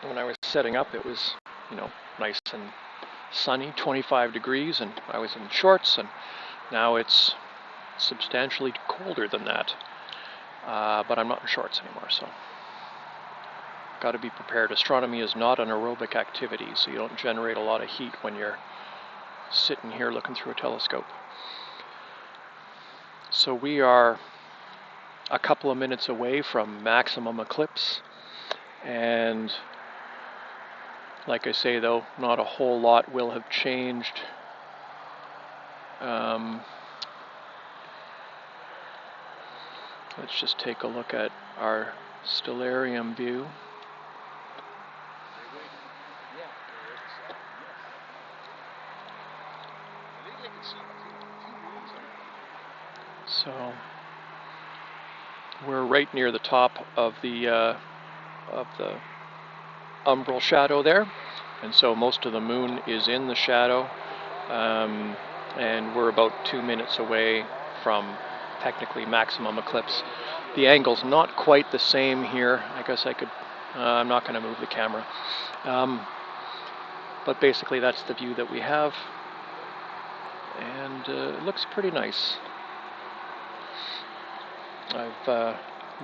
when I was setting up, it was, nice and sunny, 25 degrees, and I was in shorts, and now it's substantially colder than that. But I'm not in shorts anymore, so got to be prepared. Astronomy is not an aerobic activity, so you don't generate a lot of heat when you're sitting here looking through a telescope. So we are a couple of minutes away from maximum eclipse, and like I say, though, not a whole lot will have changed. Let's just take a look at our stellarium view. So we're right near the top of the umbral shadow there, and so most of the moon is in the shadow, and we're about 2 minutes away from technically maximum eclipse. The angle's not quite the same here. I guess I could, I'm not going to move the camera, but basically that's the view that we have, and it looks pretty nice. I've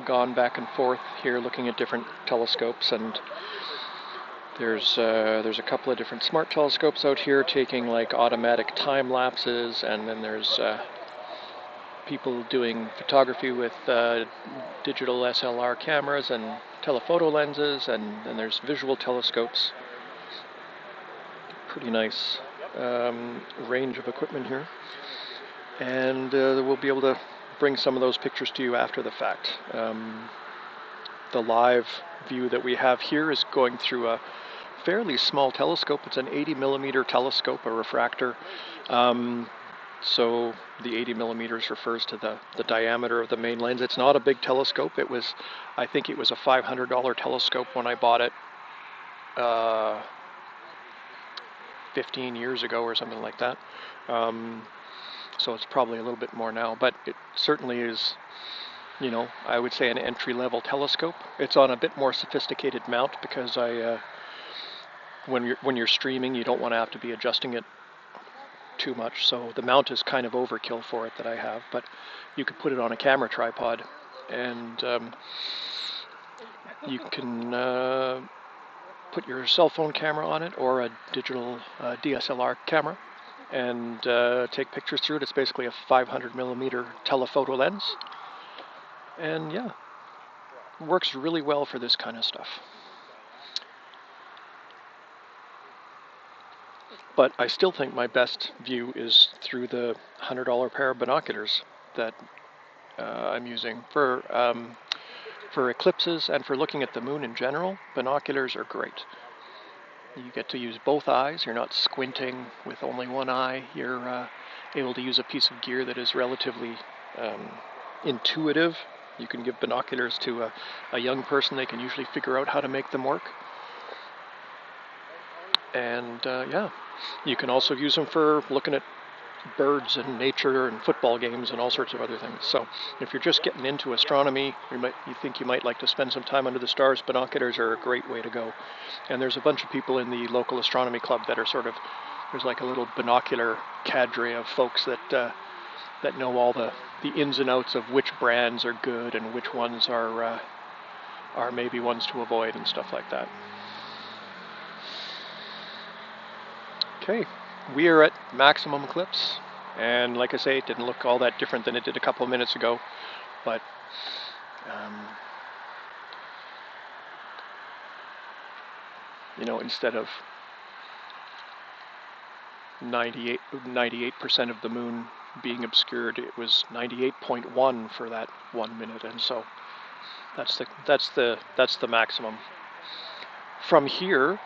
gone back and forth here looking at different telescopes, and there's a couple of different smart telescopes out here taking like automatic time lapses, and then there's people doing photography with digital SLR cameras and telephoto lenses, and then there's visual telescopes. Pretty nice range of equipment here, and we'll be able to bring some of those pictures to you after the fact. The live view that we have here is going through a fairly small telescope. It's an 80 millimeter telescope, a refractor. So the 80 millimeters refers to the diameter of the main lens. It's not a big telescope. I think it was a $500 telescope when I bought it 15 years ago or something like that. So it's probably a little bit more now, but it certainly is, I would say an entry-level telescope. It's on a bit more sophisticated mount because when you're streaming, you don't want to have to be adjusting it too much. So the mount is kind of overkill for it that I have, but you could put it on a camera tripod, and you can put your cell phone camera on it or a digital DSLR camera, and take pictures through it. It's basically a 500 millimeter telephoto lens, and yeah, works really well for this kind of stuff. But I still think my best view is through the $100 pair of binoculars that I'm using for eclipses and for looking at the moon in general. Binoculars are great. You get to use both eyes. You're not squinting with only one eye. You're able to use a piece of gear that is relatively intuitive. You can give binoculars to a young person. They can usually figure out how to make them work. And yeah, you can also use them for looking at birds and nature and football games and all sorts of other things. So if you're just getting into astronomy, you think you might like to spend some time under the stars, binoculars are a great way to go. And there's a bunch of people in the local astronomy club that are there's like a little binocular cadre of folks that know all the ins and outs of which brands are good and which ones are maybe ones to avoid and stuff like that. Okay, we are at maximum eclipse, and like I say, it didn't look all that different than it did a couple of minutes ago, but instead of 98% of the moon being obscured, it was 98.1 for that 1 minute, and so that's the maximum. From here,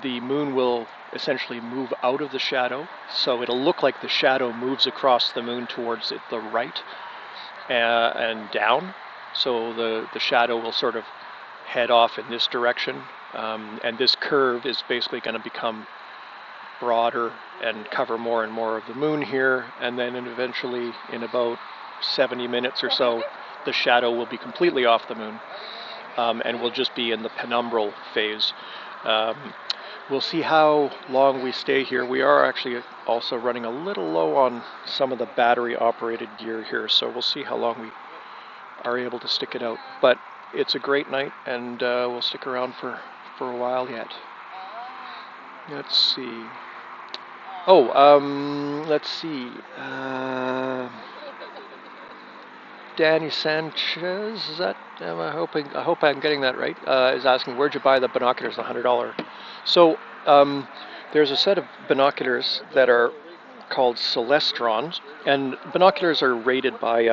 the moon will essentially move out of the shadow, so it'll look like the shadow moves across the moon towards the right and down. So the shadow will sort of head off in this direction, and this curve is basically going to become broader and cover more and more of the moon here, and then eventually in about 70 minutes or so, the shadow will be completely off the moon. and we'll just be in the penumbral phase. Um, we'll see how long we stay here. We are actually also running a little low on some of the battery operated gear here, so we'll see how long we are able to stick it out. But it's a great night, and we'll stick around for a while yet. Let's see. Oh, let's see. Danny Sanchez, is that? I hope I'm getting that right. Is asking, where'd you buy the binoculars? The $100. So there's a set of binoculars that are called Celestrons, and binoculars are rated by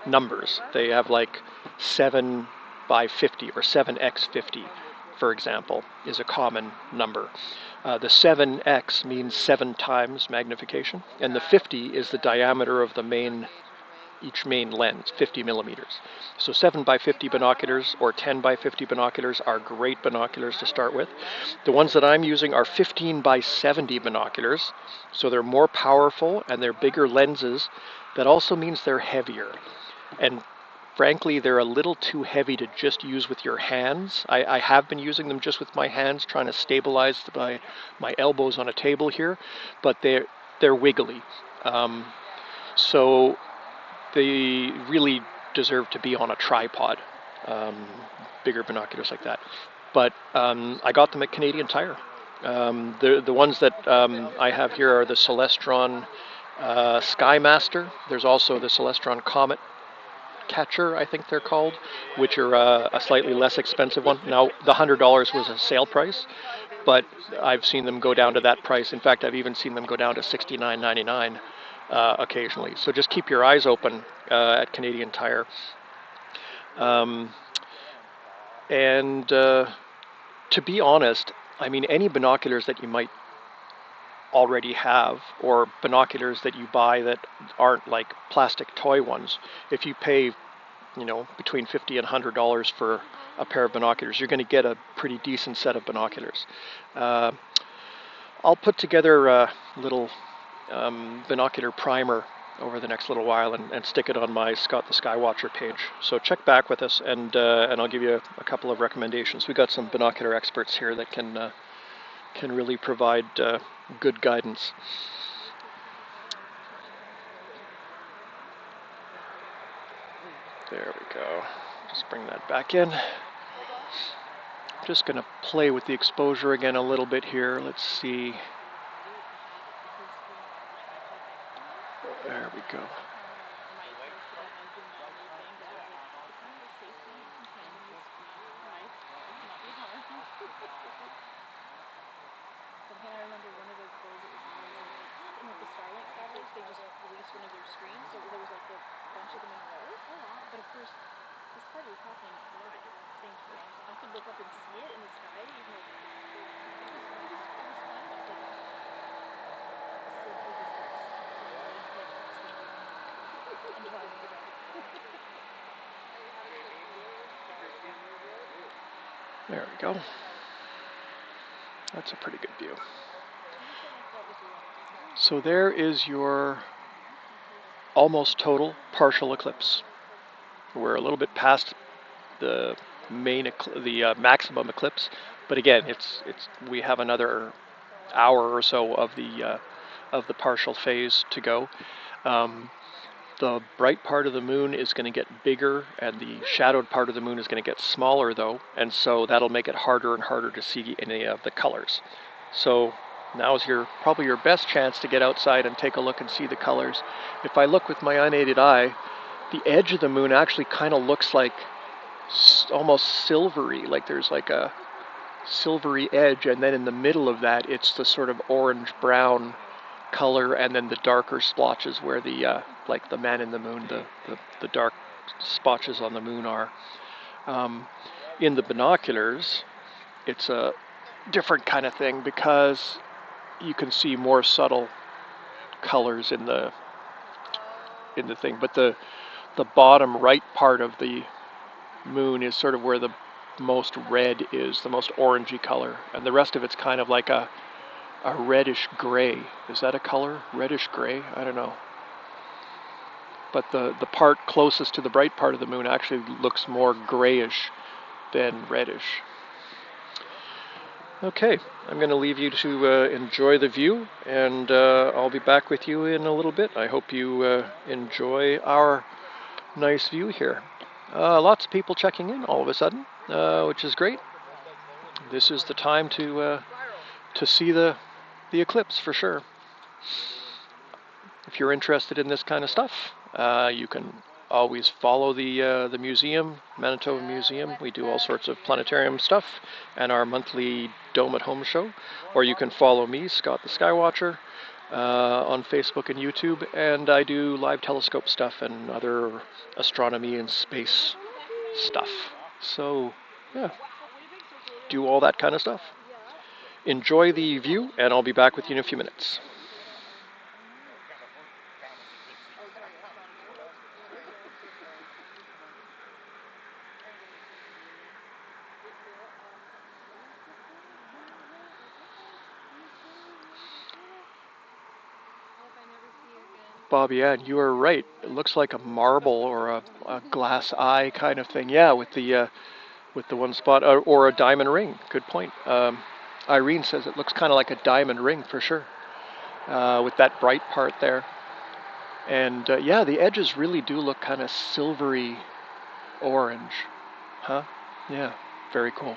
numbers. They have like 7 by 50 or 7x50, for example, is a common number. The 7x means 7 times magnification, and the 50 is the diameter of each main lens, 50 millimeters. So 7 by 50 binoculars or 10 by 50 binoculars are great binoculars to start with. The ones that I'm using are 15 by 70 binoculars, so they're more powerful and they're bigger lenses. That also means they're heavier. And frankly, they're a little too heavy to just use with your hands. I have been using them just with my hands, trying to stabilize my elbows on a table here, but they're wiggly. So they really deserve to be on a tripod, bigger binoculars like that. But I got them at Canadian Tire. The ones that I have here are the Celestron Skymaster. There's also the Celestron Comet Catcher, I think they're called, which are a slightly less expensive one. Now, the $100 was a sale price, but I've seen them go down to that price. In fact, I've even seen them go down to $69.99 occasionally. So just keep your eyes open at Canadian Tire. And to be honest, I mean, any binoculars that you might already have, or binoculars that you buy that aren't like plastic toy ones, if you pay, between $50 and $100 for a pair of binoculars, you're going to get a pretty decent set of binoculars. I'll put together a little binocular primer over the next little while and stick it on my Scott the Skywatcher page. So check back with us, and I'll give you a couple of recommendations. We got some binocular experts here that can really provide good guidance. There we go. Just bring that back in. I'm just going to play with the exposure again a little bit here. Let's see. There we go. There we go. That's a pretty good view. So there is your almost total partial eclipse. We're a little bit past the maximum eclipse, but again, we have another hour or so of the partial phase to go. The bright part of the moon is going to get bigger, and the shadowed part of the moon is going to get smaller, though, and so that'll make it harder and harder to see any of the colors. So now's probably your best chance to get outside and take a look and see the colors. If I look with my unaided eye, the edge of the moon actually kind of looks like almost silvery, like there's like a silvery edge, and then in the middle of that, it's the sort of orange-brown color, and then the darker splotches where the like the man in the moon, the dark splotches on the moon are. In the binoculars, it's a different kind of thing because you can see more subtle colors in the thing. But the bottom right part of the moon is sort of where the most red is, the most orangey color, and the rest of it's kind of like a reddish gray. Is that a color? Reddish gray? I don't know. But the part closest to the bright part of the moon actually looks more grayish then reddish. Okay, I'm going to leave you to enjoy the view, and I'll be back with you in a little bit. I hope you enjoy our nice view here. Lots of people checking in all of a sudden, which is great. This is the time to see the eclipse for sure. If you're interested in this kind of stuff, you can always follow the museum, Manitoba Museum. We do all sorts of planetarium stuff and our monthly Dome at Home show. Or you can follow me, Scott the Skywatcher, on Facebook and YouTube. And I do live telescope stuff and other astronomy and space stuff. So, yeah, do all that kind of stuff. Enjoy the view, and I'll be back with you in a few minutes. Bobby Ann, you are right. It looks like a marble or a glass eye kind of thing. Yeah, with the one spot or a diamond ring. Good point. Irene says it looks kind of like a diamond ring for sure, with that bright part there. And yeah, the edges really do look kind of silvery orange. Huh? Yeah, very cool.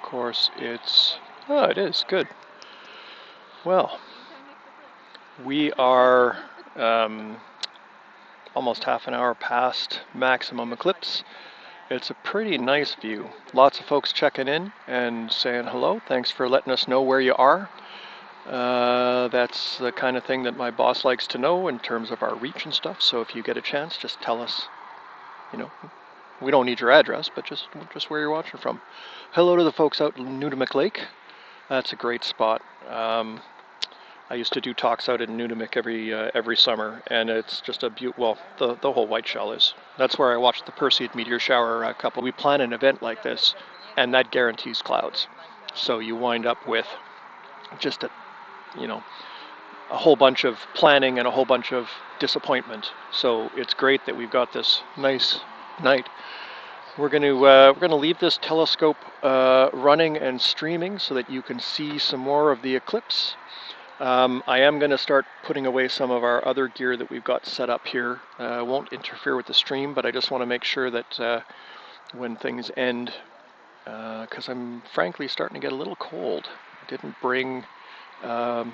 course, it is good. Well, we are almost half an hour past maximum eclipse. It's a pretty nice view. Lots of folks checking in and saying hello. Thanks for letting us know where you are. That's the kind of thing that my boss likes to know in terms of our reach and stuff. So if you get a chance, just tell us, you know, we don't need your address, but just where you're watching from. Hello to the folks out in Nunavik Lake. That's a great spot. I used to do talks out in Nunavik every summer, and it's just a well, the whole white shell is. That's where I watched the Perseid meteor shower a couple. We plan an event like this, and that guarantees clouds. So you wind up with just a whole bunch of planning and a whole bunch of disappointment. So it's great that we've got this nice night. We're gonna leave this telescope running and streaming so that you can see some more of the eclipse. I am going to start putting away some of our other gear that we've got set up here. Won't interfere with the stream, but I just want to make sure that when things end, because I'm frankly starting to get a little cold. Didn't bring, I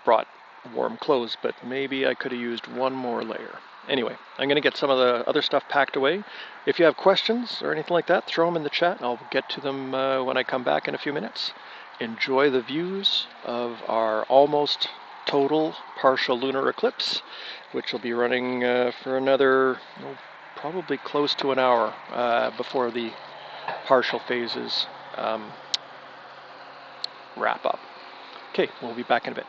brought warm clothes, but maybe I could have used one more layer. Anyway, I'm going to get some of the other stuff packed away. If you have questions or anything like that, throw them in the chat and I'll get to them when I come back in a few minutes. Enjoy the views of our almost total partial lunar eclipse, which will be running for another, probably close to an hour before the partial phases wrap up. Okay, we'll be back in a bit.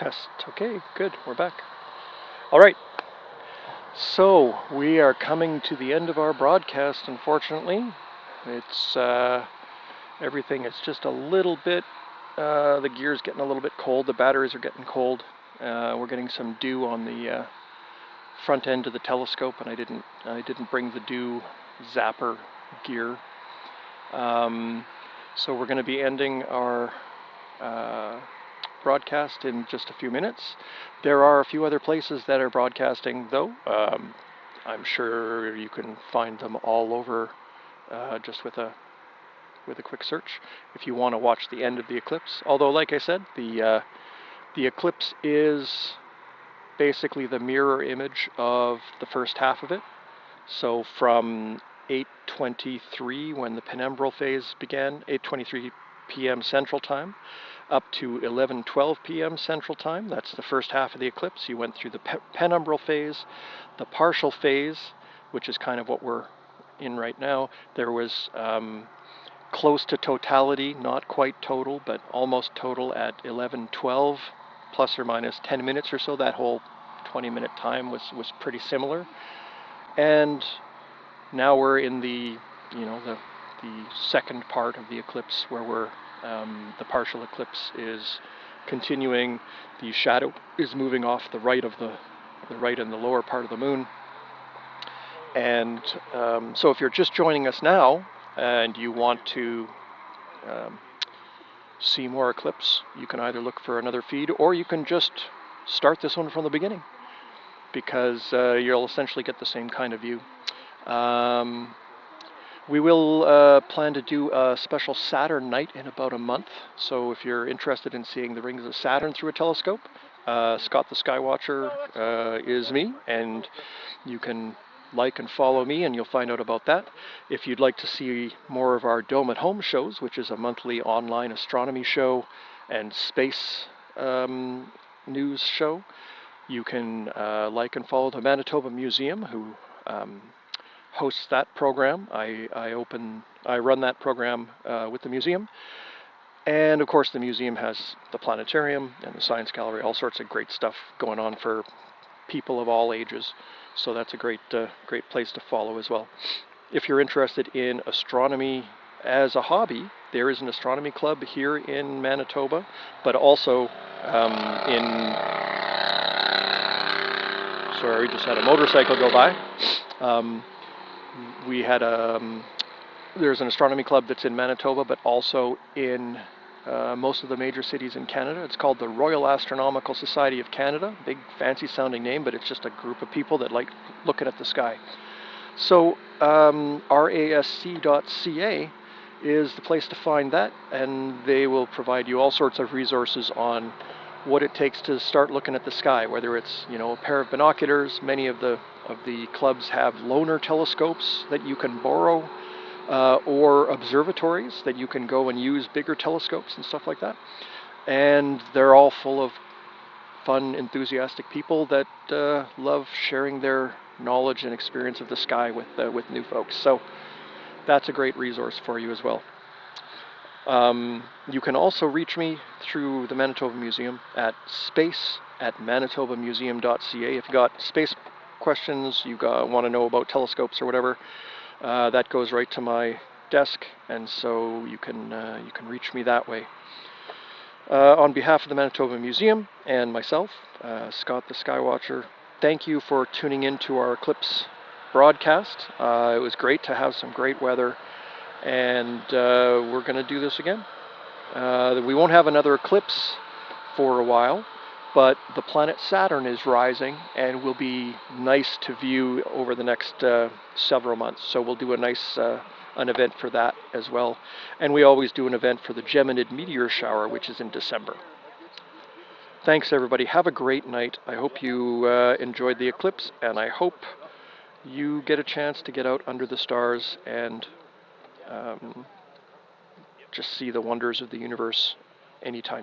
Test. Okay, good. We're back. All right. So we are coming to the end of our broadcast, unfortunately. It's everything is just a little bit, the gear's getting a little bit cold, the batteries are getting cold. We're getting some dew on the front end of the telescope, and I didn't bring the dew zapper gear. So we're going to be ending our broadcast in just a few minutes. There are a few other places that are broadcasting, though. I'm sure you can find them all over just with a quick search if you want to watch the end of the eclipse. Although, like I said, the eclipse is basically the mirror image of the first half of it. So from 8:23 when the penumbral phase began, 8:23 p.m. Central Time, up to 11:12 p.m. Central Time. That's the first half of the eclipse. You went through the penumbral phase, the partial phase, which is kind of what we're in right now. There was close to totality, not quite total, but almost total at 11:12, plus or minus 10 minutes or so. That whole 20-minute time was pretty similar. And now we're in the second part of the eclipse, where we're the partial eclipse is continuing. The shadow is moving off the right and the lower part of the moon. And so if you're just joining us now and you want to see more eclipse, you can either look for another feed, or you can just start this one from the beginning, because you'll essentially get the same kind of view. We will plan to do a special Saturn night in about a month. So if you're interested in seeing the rings of Saturn through a telescope, Scott the Skywatcher is me, and you can like and follow me and you'll find out about that. If you'd like to see more of our Dome at Home shows, which is a monthly online astronomy show and space news show, you can like and follow the Manitoba Museum, who hosts that program. I run that program with the museum. And of course the museum has the planetarium and the science gallery, all sorts of great stuff going on for people of all ages. So that's a great place to follow as well. If you're interested in astronomy as a hobby, there is an astronomy club here in Manitoba, but also sorry, just had a motorcycle go by. We had there's an astronomy club that's in Manitoba, but also in most of the major cities in Canada. It's called the Royal Astronomical Society of Canada. Big fancy sounding name, but it's just a group of people that like looking at the sky. So rasc.ca is the place to find that, and they will provide you all sorts of resources on what it takes to start looking at the sky, whether it's a pair of binoculars. Many of the clubs have lunar telescopes that you can borrow, or observatories that you can go and use bigger telescopes and stuff like that. And they're all full of fun, enthusiastic people that love sharing their knowledge and experience of the sky with new folks. So that's a great resource for you as well. You can also reach me through the Manitoba Museum at space@manitobamuseum.ca. If you got space questions, you want to know about telescopes or whatever, that goes right to my desk, and so you can reach me that way. On behalf of the Manitoba Museum and myself, Scott the Skywatcher, thank you for tuning in to our eclipse broadcast. It was great to have some great weather, and we're going to do this again. We won't have another eclipse for a while, but the planet Saturn is rising and will be nice to view over the next several months. So we'll do a nice an event for that as well. And we always do an event for the Geminid meteor shower, which is in December. Thanks, everybody. Have a great night. I hope you enjoyed the eclipse, and I hope you get a chance to get out under the stars and just see the wonders of the universe anytime.